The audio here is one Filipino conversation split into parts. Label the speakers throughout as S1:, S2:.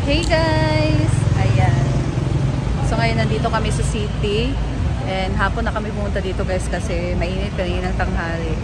S1: Hey guys! Ayan. So ngayon nandito kami sa city. And hapon na kami pumunta dito guys kasi mainit kanina ng tanghali.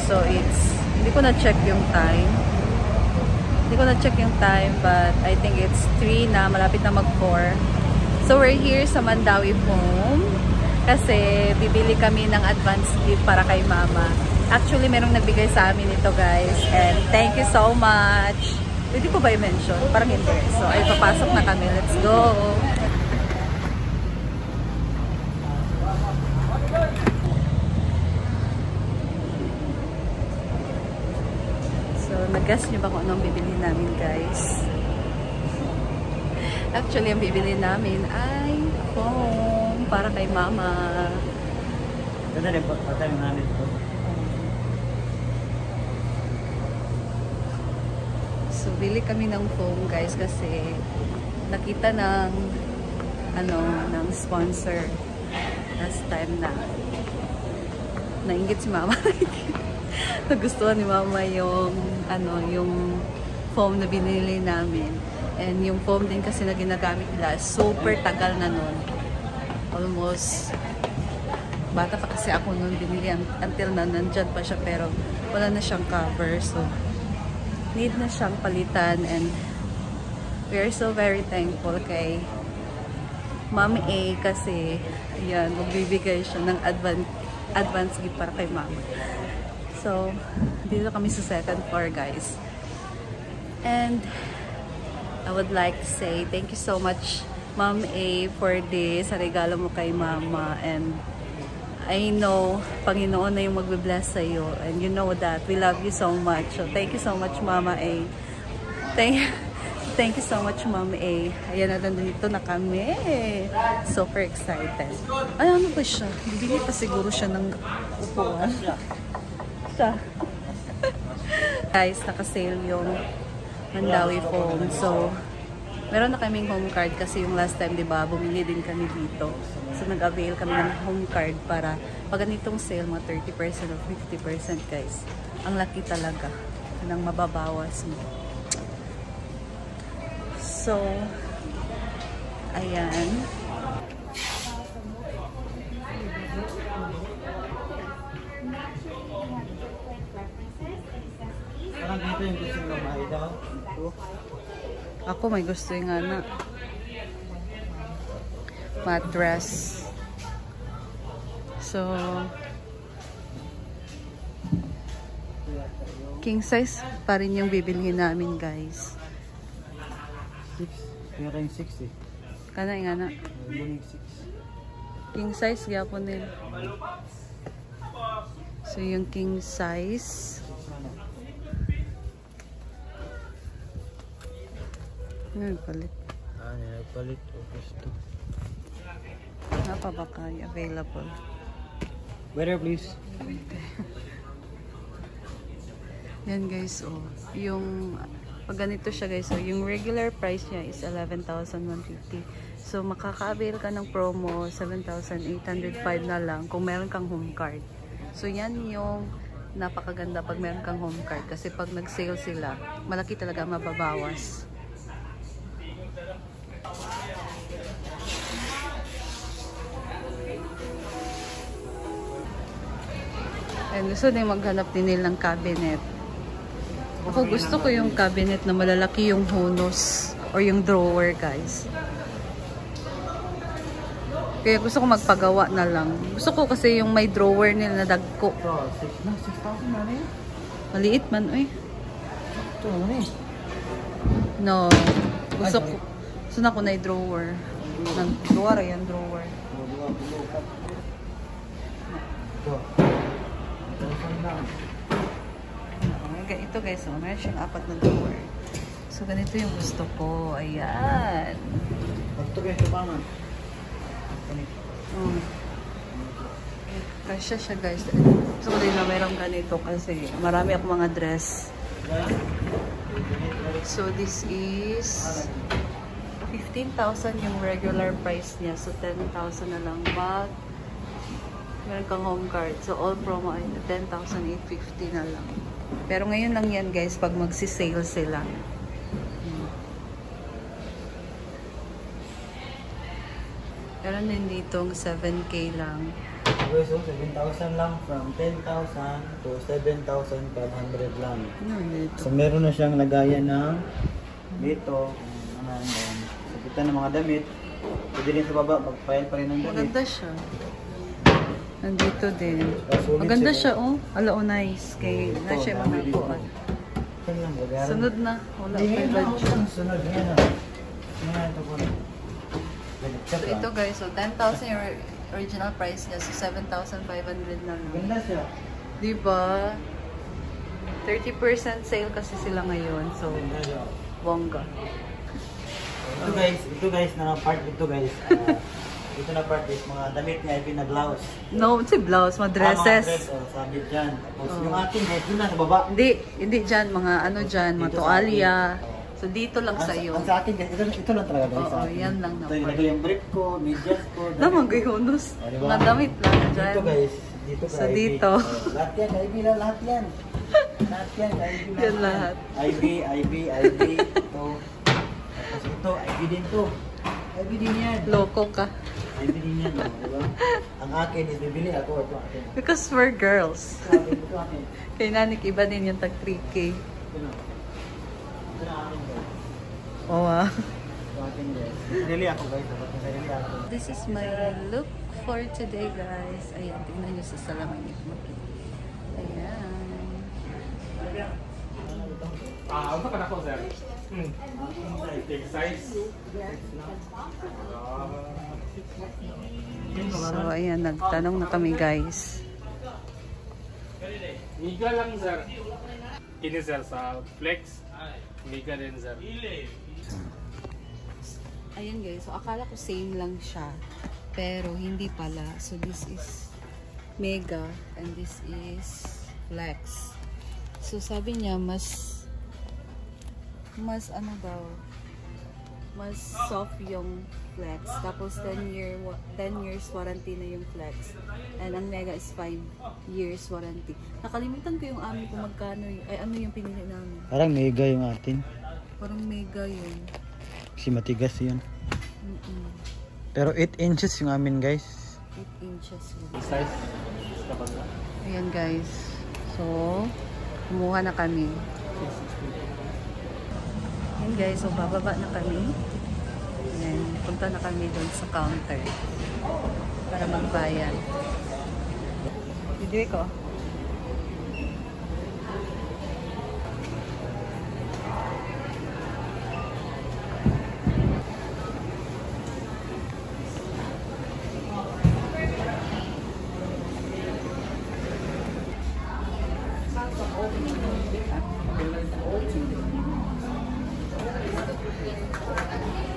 S1: So hindi ko na-check yung time. But I think it's 3 na, malapit na mag-4. So we're here sa Mandawi Foam. Kasi bibili kami ng advance gift para kay mama. Actually merong nagbigay sa amin ito guys. And thank you so much! Pwede ko ba i-mention? Parang hindi. So, ay papasok na kami. Let's go! So, nag-guess nyo ba kung anong bibili namin, guys? Actually, ang bibili namin ay foam para kay mama.
S2: Ganda rin po. Patay namin po.
S1: So, bili kami ng foam guys kasi nakita ng ng sponsor last time na nainggit si mama. Nagustuhan ni mama yung yung foam na binili namin. And yung foam din kasi na ginagamit nila, super tagal na nun. Almost bata pa kasi ako nun binili until na nandyan pa siya pero wala na siyang cover. So need na siyang palitan and we are so very thankful kay Ma'am A kasi yan, magbibigay siya ng advance gift para kay mama. So, dito kami sa second floor guys. And I would like to say thank you so much Ma'am A for this, sa regalo mo kay mama. And I know, Panginoon na yung magbe-bless sa'yo. And you know that. We love you so much. So, thank you so much, Mama A. Thank you so much, Mama A. Ayan na, nandito na kami. Super excited. Ay, ano ba siya? Bibili pa siguro siya ng upuan. Siya. Guys, naka-sale yung Mandawi Foam. So, meron na kaming home card kasi yung last time, diba, bumili din kami dito. So, nag-avail kami ng home card para pag ganitong sale, mga 30% or 50% guys. Ang laki talaga ng mababawas mo. So, ayan.
S2: Parang dito yung gusto nyo maidaw.
S1: Ako may gusto yung mattress. So, king size pa rin yung bibilhin namin guys.
S2: 6. Kaya yung 6 eh.
S1: Kana nga na. King size gyapon nila. So, yung king size. Ano palit?
S2: Palit o gusto.
S1: Napa ba kayo available?
S2: Waiter please.
S1: Yan guys, oh. Yung pag ganito siya guys, oh, yung regular price niya is 11,150. So makaka-avail ka ng promo 7,805 na lang kung meron kang home card. So yan yung napakaganda pag meron kang home card kasi pag nag-sale sila, malaki talaga mababawas. And gusto din maghanap din nila ng cabinet. Ako gusto ko yung cabinet na malalaki yung hunos or yung drawer guys. Kaya gusto ko magpagawa na lang. Gusto ko kasi yung may drawer nila na dagko.
S2: 6,000 na rin.
S1: Maliit man, uy.
S2: Ito na eh.
S1: No. Gusto na ko na yung drawer. Drawer, yan drawer. Ito guys, so, meron siyang 4 na drawer. So, ganito yung gusto ko. Ayan.
S2: Ito guys, ito pa man.
S1: Kasya siya guys. Gusto ko din na mayroong ganito kasi marami ako mga dress. So, this is 15,000 yung regular price niya. So, 10,000 na lang. But, meron kang home card. So, all promo ay 10,850 na lang. Pero ngayon lang yan guys pag magsi-sale sila. Meron din ditong 7K lang.
S2: Okay, so 7,000 lang from 10,000 to 7,500 lang.
S1: Ano dito?
S2: So meron na siyang lagayan ng dito, kung ano, sabitan ng mga damit. Pwede din sa baba, mag-file pa rin ng damit.
S1: Maganda siya. Nandito din.
S2: Sulit
S1: Maganda
S2: siya.
S1: siya, oh. Ala, oh, nice. Kay, na siya
S2: dami
S1: mga
S2: dito.
S1: kuan.
S2: Yan lang, babayaran.
S1: Sunod na. Wala
S2: Hindi,
S1: pa
S2: yan lang,
S1: budget.
S2: sunod. Yan na. Yan na ito po.
S1: So ito guys, so 10,000 yung original price niya. So 7,500 na lang.
S2: Ganda siya.
S1: Diba? 30% sale kasi sila ngayon. So,
S2: Ganda siya.
S1: bongga.
S2: Ito guys, na part ito guys. Ito na part is mga damit niya, ito na blouse.
S1: No, si blouse, mga dresses.
S2: Mga dress, sabit dyan. Tapos
S1: Oh.
S2: yung akin, ito na sa baba.
S1: Hindi dyan, mga ano dyan, mga
S2: Dito sa
S1: tuwalya.
S2: akin.
S1: So, dito lang
S2: Ang
S1: sa'yo.
S2: sa akin guys, ito lang talaga guys.
S1: Oo,
S2: sa akin.
S1: yan lang na
S2: Ito
S1: part.
S2: ilagay yung brief ko, medyas ko. damit
S1: Naman,
S2: ko.
S1: gayunos.
S2: Oh, diba?
S1: Mga damit lang dyan.
S2: Dito guys, dito
S1: So,
S2: kay Ivy.
S1: dito.
S2: Oh, lahat yan, kay Ivy lang, lahat yan. Lahat yan, kay Ivy lang.
S1: Yan lahat.
S2: Ivy. Ito. Tapos ito, Ivy din to. Ivy din yan.
S1: Loko ka.
S2: Ivy din yan, oh, diba? Ang akin is bibili ako, ito akin.
S1: Because we're girls.
S2: Ito akin.
S1: Kay Nanik, iba din yung tag 3K.
S2: Ito na. Ito na akin guys.
S1: Oh, ah.
S2: Ito akin guys. Sarili ako guys. Sarili ako.
S1: This is my look for today, guys. Ayan, tingnan nyo sa salamin. Ayan.
S3: Ano ka na ko, sir? Big size?
S1: So, ayan, nagtanong na kami, guys.
S3: Miga lang, sir. Ini, sir, sa flex. Miga din, sir.
S1: Ayan, guys. So, akala ko same lang siya. Pero, hindi pala. So, this is Mega and this is Flex. So, sabi niya, mas ano daw, mas soft yung Flex. Tapos 10 years warranty na yung Flex. And ang Mega is 5 years warranty. Nakalimutan ko yung amin kung magkano ay ano yung pinili namin.
S2: Parang mega yung atin.
S1: Parang Mega yun.
S2: Kasi matigas yun.
S1: Mm-mm.
S2: Pero 8 inches yung amin guys.
S1: 8 inches yun.
S3: Big size? Kapag na.
S1: Ayan guys. So, kumuha na kami. Ayan guys, so bababa na kami. Ayan, punta na kami doon sa counter para magbayad. Video ko.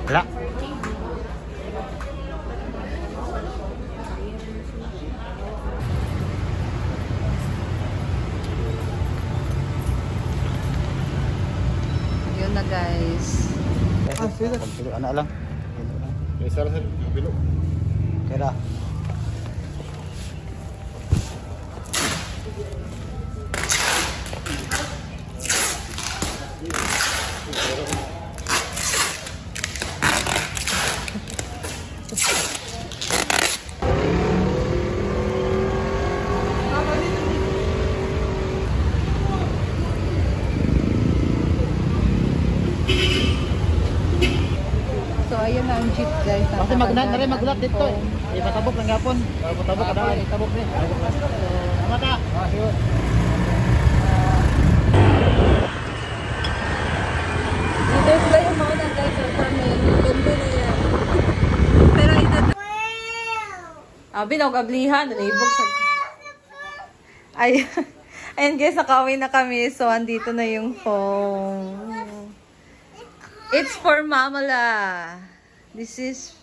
S2: Wala.
S1: Yun na guys.
S2: Anak lang.
S3: May sir, sir. Bilog.
S2: Kaya.
S1: So ayun na ang jeep guys.
S2: Kasi magnan na rin maglat dito. Eh matabok lang gapon. Matabok kada ay tabok ni. Tama ta.
S1: Dito sila yung mga na guys. Ganda na yan. Pero ito... Binawag-ablihan. Naibog sa... Ay, ayun guys, nakauwi na kami. So, andito na yung phone. It's for Mamala. This is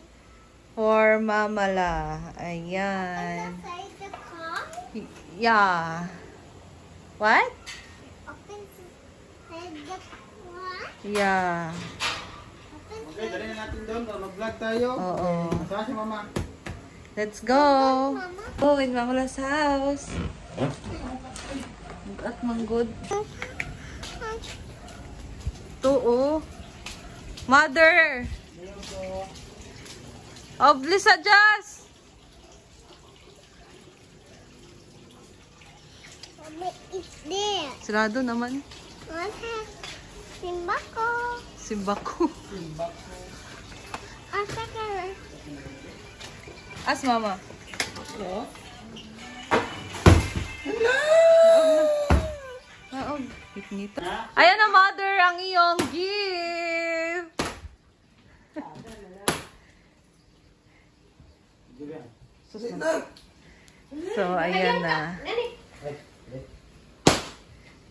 S1: for Mamala. Ayan. Yeah. What? Yeah.
S2: Okay, dali na natin doon para mag-vlog tayo.
S1: Oo.
S2: Saan si mama?
S1: Let's go. Go in Mamala's house. At manggod. To, oh. Mother! Oh, please adjust.
S4: It's there.
S1: Sarado naman.
S4: Simba ko.
S1: Simba ko.
S4: Asa ka na?
S1: As mama. Oo. Nito. Ayan na, mother, ang iyong gift. So, ayan na.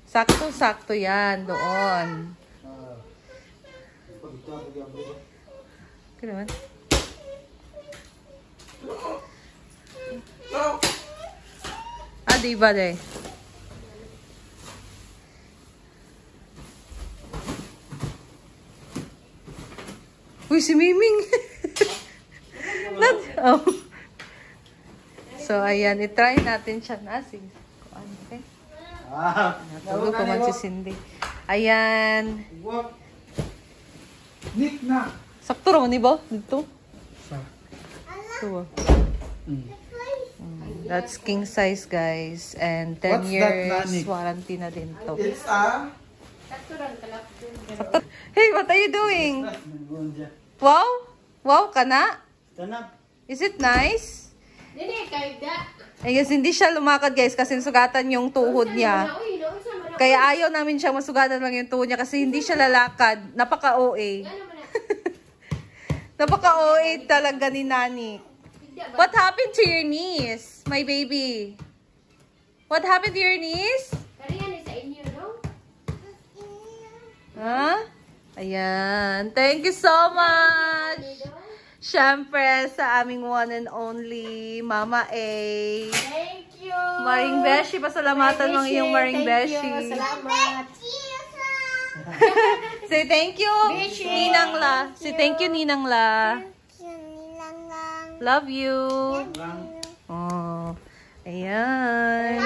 S1: Sakto-sakto yan doon. Okay naman. Di ba de? Uy, si Miming! Oh. So, ayan. I-try natin siya na. Sige. Okay. Natulog pa man si Cindy. Ayan.
S2: Nick na.
S1: Sakto raman, di ba? Dito. Ito ba? That's king size, guys. And 10
S2: What's that,
S1: years
S2: Nani?
S1: warranty na din to.
S2: It's a...
S1: Sakto. Hey, what are you doing? Wow? Wow ka na?
S2: Stand up.
S1: Is it nice?
S4: Dili, kay da.
S1: Ay, guys, hindi siya lumakad, guys, kasi sugatan yung tuhod niya. Kaya ayaw namin siya masugatan lang yung tuhod niya kasi hindi siya lalakad. Napaka-OA. Napaka-OA talaga ni Nani. What happened to your knees, my baby? What happened to your knees?
S4: Sa inyo, no?
S1: Huh? Ayan. Thank you so much. Siyempre, sa aming one and only Mama A.
S4: Thank you.
S1: Maring Beshi, pasalamatan ng iyong Maring Beshi.
S4: Thank you. Salamat.
S1: Say thank you, Ninang La. Say thank you, Ninang La. Love you. Oh. Ayan.